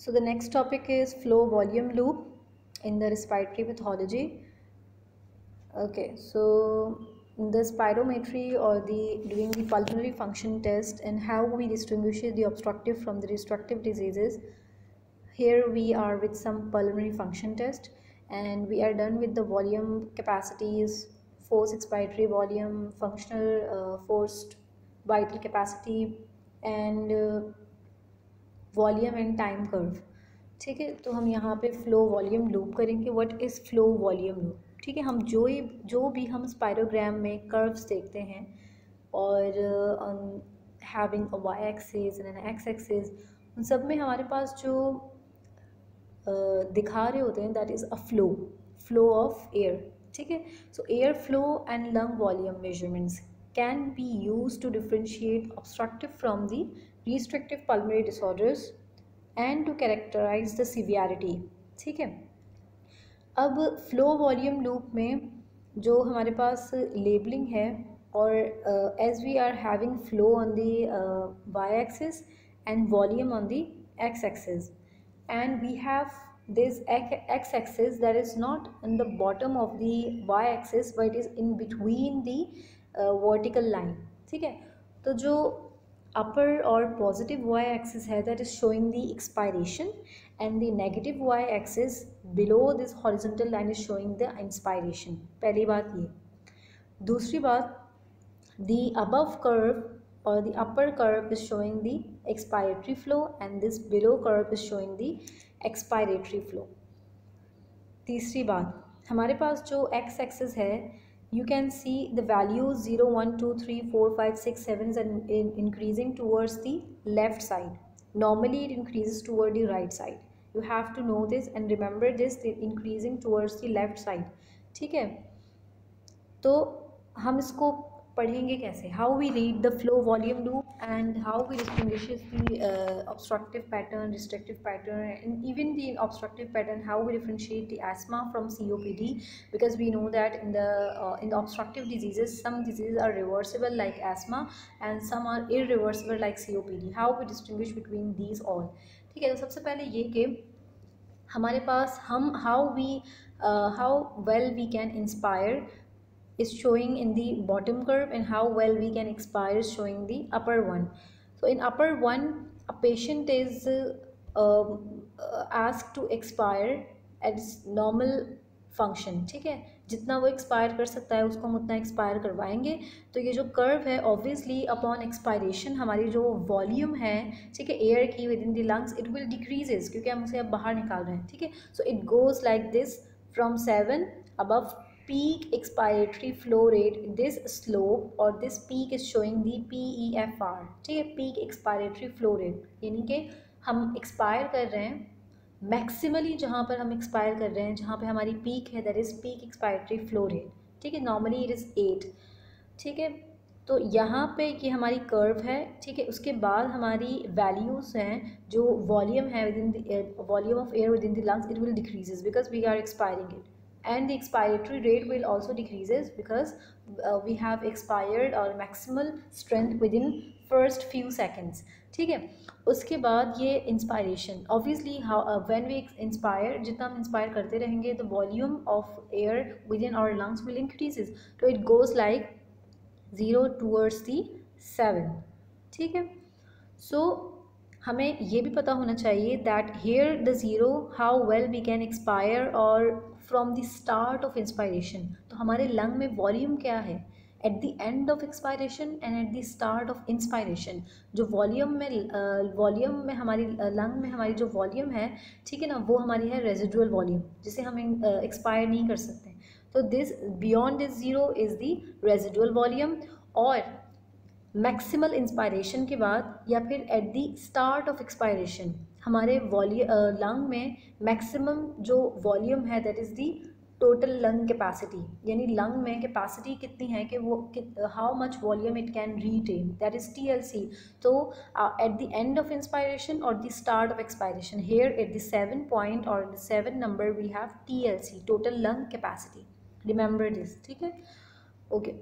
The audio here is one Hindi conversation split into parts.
So the next topic is flow volume loop in the respiratory pathology. Okay, so the spirometry or the doing the pulmonary function test and how we distinguish the obstructive from the destructive diseases. Here we are with some pulmonary function test, and we are done with the volume capacities, forced expiratory volume, functional forced vital capacity, and volume and time curve. ठीक है, तो हम यहाँ पे फ्लो वॉल्यूम लूप करेंगे. What is flow volume loop? ठीक है, हम जो भी हम स्पायरोग्राम में कर्व्स देखते हैं और having a Y axis and an X axis, उन सब में हमारे पास जो दिखा रहे होते हैं that is a flow of air. ठीक है, सो air flow and lung volume measurements can be used to differentiate obstructive from the restrictive pulmonary disorders and to characterize the severity. ठीक है, अब फ्लो वॉल्यूम लूप में जो हमारे पास लेबलिंग है, और as we are having flow on the Y axis and volume on the X axis, and we have this x axis that is not in the bottom of the y axis but it is in between the vertical line. ठीक है, तो जो upper और positive y axis है that is showing the expiration, and the negative y axis below this horizontal line is showing the inspiration. पहली बात ये. दूसरी बात, the above curve or the upper curve is showing the expiratory flow and this below curve is showing the expiratory flow. तीसरी बात, हमारे पास जो x axis है, you can see the values 0 1 2 3 4 5 6 7 and increasing towards the left side. Normally it increases toward the right side. You have to know this and remember this, the increasing towards the left side. ठीक है, तो हम इसको पढ़ेंगे कैसे? How we read the flow volume loop and how we distinguishes the obstructive pattern, restrictive pattern, and even the obstructive pattern, how we differentiate the asthma from COPD, because we know that in the obstructive diseases some diseases are reversible like asthma and some are irreversible like COPD. how we distinguish between these all. ठीक है, तो सबसे पहले ये कि हमारे पास हम how well we can inspire is showing in the bottom curve and how well we can expire is showing the upper one. So in upper one, a patient is asked to expire at its normal function. ठीक है, जितना वो एक्सपायर कर सकता है उसको हम उतना एक्सपायर करवाएंगे. तो ये जो कर्व है, ऑब्वियसली अपॉन एक्सपायरेशन हमारी जो वॉल्यूम है, ठीक है, एयर की with in the lungs, it will decreases क्योंकि हम उसे अब बाहर निकाल रहे हैं. ठीक है, so it goes like this from 7 above peak expiratory flow rate. This slope or this peak is showing the PEFR. ठीक है, peak expiratory flow rate, यानी कि हम एक्सपायर कर रहे हैं मैक्सिमली, जहाँ पर हम एक्सपायर कर रहे हैं, जहाँ पे हमारी पीक है, that is peak expiratory flow rate. ठीक है, नॉर्मली इट इज़ 8. ठीक है, तो यहाँ पे ये हमारी कर्व है. ठीक है, उसके बाद हमारी वैल्यूज़ हैं, जो वॉल्यूम है with in the volume of air with in the lungs, it will decreases because we are expiring it, and the expiratory rate will also decreases because we have expired our maximal strength within first few seconds. ठीक है, उसके बाद ये inspiration, obviously when we inspire, जितना हम इंस्पायर करते रहेंगे the volume of air within our lungs will increases, so it goes like 0 towards the 7. ठीक है, so हमें ये भी पता होना चाहिए that here the zero how well we can expire और from the start of inspiration. तो हमारे लंग में वॉल्यूम क्या है at the end of expiration and at the start of inspiration. जो वॉल्यूम में हमारी लंग में हमारी जो वॉल्यूम है, ठीक है ना, वो हमारी है रेजिडुअल वॉल्यूम, जिसे हम एक्सपायर नहीं कर सकते. तो this beyond this zero is the residual volume. और मैक्सिमल इंस्पायरेशन के बाद या फिर at the start of expiration हमारे लंग में मैक्सिमम जो वॉल्यूम है that is the total lung capacity, यानी लंग में कैपेसिटी कितनी है कि वो how much volume it can retain, that is TLC. तो at the end of inspiration और the start of expiration, here at the 7 point और the 7 number we have TLC, total lung capacity. Remember this. ठीक है, okay.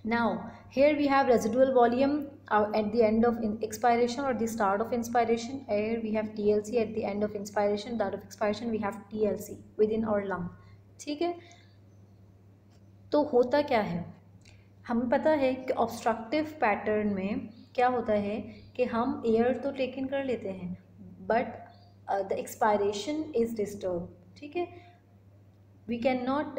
Now, here we have residual volume at the end of expiration or the start of inspiration. Here we have TLC at the end of inspiration, start of expiration we have TLC within our lung. ठीक है, तो होता क्या है, हमें पता है कि ऑब्स्ट्रक्टिव पैटर्न में क्या होता है कि हम एयर तो टेकन कर लेते हैं but the expiration is disturb. ठीक है, we cannot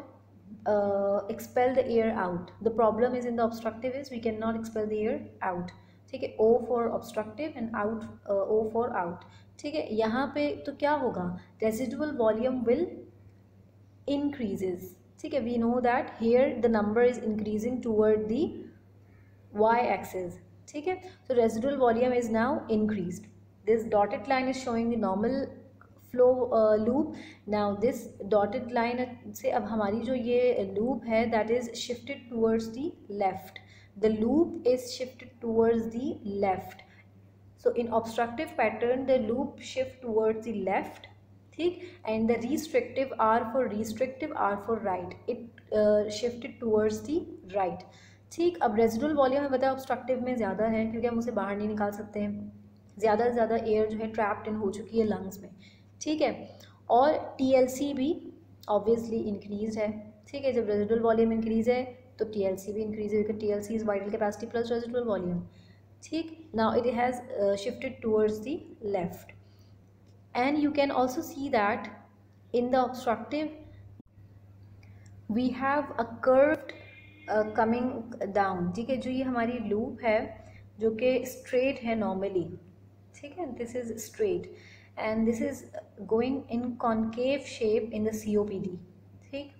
expel the air out. The problem is in the obstructive is we cannot expel the air out. ठीक है, O for obstructive and out, O for out. ठीक है, यहाँ पे तो क्या होगा, residual volume will increases. ठीक है, we know that here the number is increasing toward the y axis. ठीक है, so residual volume is now increased. This dotted line is showing the normal flow loop. Now this dotted line से अब हमारी जो ये loop है that is shifted towards the left. The loop is shifted towards the left. So in obstructive pattern the loop shift towards the left. ठीक, and the restrictive R for restrictive, R for right, it shifted towards the right. ठीक, अब रेजिडुअल वॉल्यूम हमें बताया ऑब्स्ट्रक्टिव में ज़्यादा है क्योंकि हम उसे बाहर नहीं निकाल सकते हैं, ज़्यादा से ज़्यादा एयर जो है ट्रैप्ड इन हो चुकी है लंग्स में. ठीक है, और TLC भी ऑब्वियसली इंक्रीज है. ठीक है, जब रेजिडुअल वॉल्यूम इंक्रीज है तो TLC भी इंक्रीज है क्योंकि TLC is vital capacity plus residual volume. ठीक, now it has shifted towards the left. And you can also see that in the obstructive we have a curved coming down. ठीक है, जो ये हमारी लूप है जो कि straight है normally. ठीक है, this is straight and this is going in concave shape in the COPD. ठीक,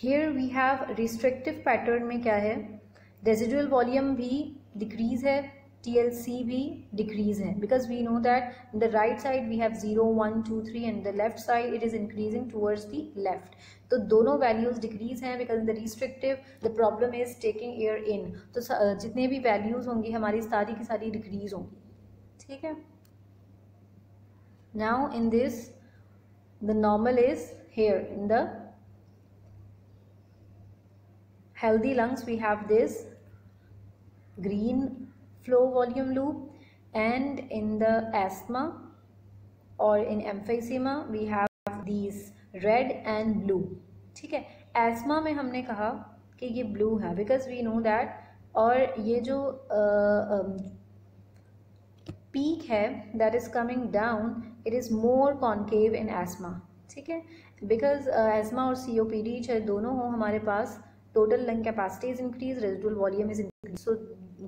here we have restrictive pattern में क्या है, residual volume भी decrease है, TLC भी decrease है because we know that in the right side we have 0, 1, 2, 3 and the left side it is increasing towards the left. तो दोनों values decrease हैं because in the restrictive the problem is taking air in. तो जितने भी values होंगी हमारी सारी की सारी decrease होंगी. ठीक है, now in this the normal is here. In the healthy lungs we have this green flow volume loop and in the asthma or in emphysema we have these red and blue. ठीक है, asthma में हमने कहा कि ये blue है because we know that, और ये जो peak है that is coming down it is more concave in asthma. ठीक है, because asthma और COPD चाहे दोनों हो हमारे पास total lung capacity is increased, residual volume is increased, so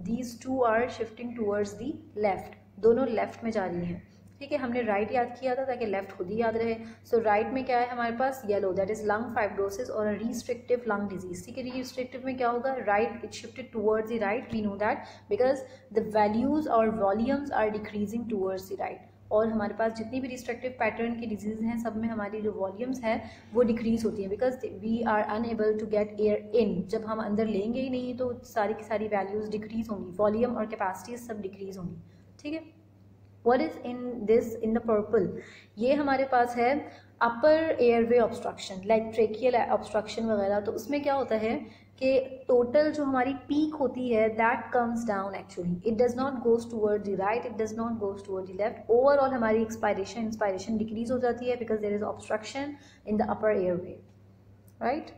these two are shifting towards the left. दोनों लेफ्ट में जा रही हैं. ठीक है, हमने राइट याद किया था ताकि लेफ्ट खुद ही याद रहे. सो राइट में क्या है हमारे पास, yellow, that is lung fibrosis और रिस्ट्रिक्टिव लंग डिजीज. ठीक है, रिस्ट्रिक्टिव में क्या होगा, right it shifted towards the right. We know that because the values और volumes are decreasing towards the right. और हमारे पास जितनी भी रिस्ट्रिक्टिव पैटर्न की डिजीज़ हैं सब में हमारी जो वॉल्यूम्स हैं वो डिक्रीज़ होती हैं because we are unable to get air in. जब हम अंदर लेंगे ही नहीं तो सारी की सारी वैल्यूज़ डिक्रीज़ होंगी, वॉल्यूम और कैपेसिटीज सब डिक्रीज़ होंगी. ठीक है, what is in this in the purple, ये हमारे पास है अपर airway obstruction like tracheal obstruction वगैरह. तो उसमें क्या होता है कि टोटल जो हमारी पीक होती है that comes down actually, it does not goes toward the right, it does not goes toward the left. Overall हमारी इंस्पायरेशन डिक्रीज हो जाती है because there is obstruction in the upper airway. Right,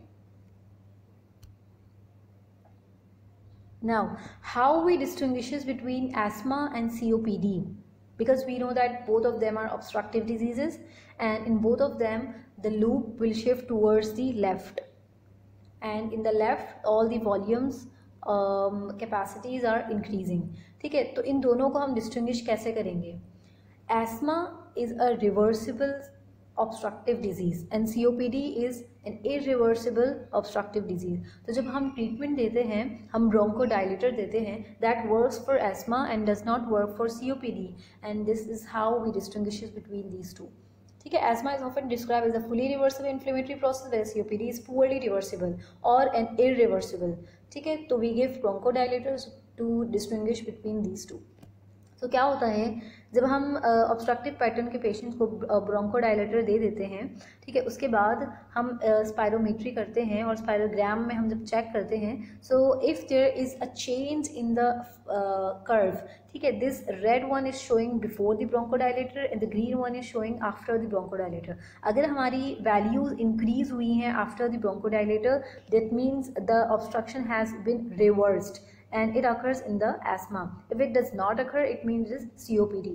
now how we distinguishes between asthma and COPD, because we know that both of them are obstructive diseases and in both of them the loop will shift towards the left and in the left all the volumes capacities are increasing. ठीक है, तो इन दोनों को हम डिस्टिंग्विश कैसे करेंगे. asthma is a reversible obstructive disease and COPD is an irreversible obstructive disease. तो जब हम ट्रीटमेंट देते हैं हम ब्रोंकोडाइलेटर देते हैं that works for asthma and does not work for COPD and this is how we distinguish between these two. ठीक है, asthma is often described as a fully reversible inflammatory process whereas COPD is poorly reversible or an irreversible. ठीक है, तो we give bronchodilators to distinguish between these two. तो क्या होता है, जब हम ऑब्स्ट्रक्टिव पैटर्न के पेशेंट्स को ब्रोंकोडायलेटर दे देते हैं, ठीक है, उसके बाद हम स्पायरोमेट्री करते हैं और स्पायरोग्राम में हम जब चेक करते हैं, so if there is a change in the curve, ठीक है, this red one is showing before the bronchodilator and the green one is showing after the bronchodilator. अगर हमारी वैल्यूज इंक्रीज हुई हैं after the bronchodilator, that means the obstruction has been reversed and it occurs in the asthma. If it does not occur, it means it is COPD.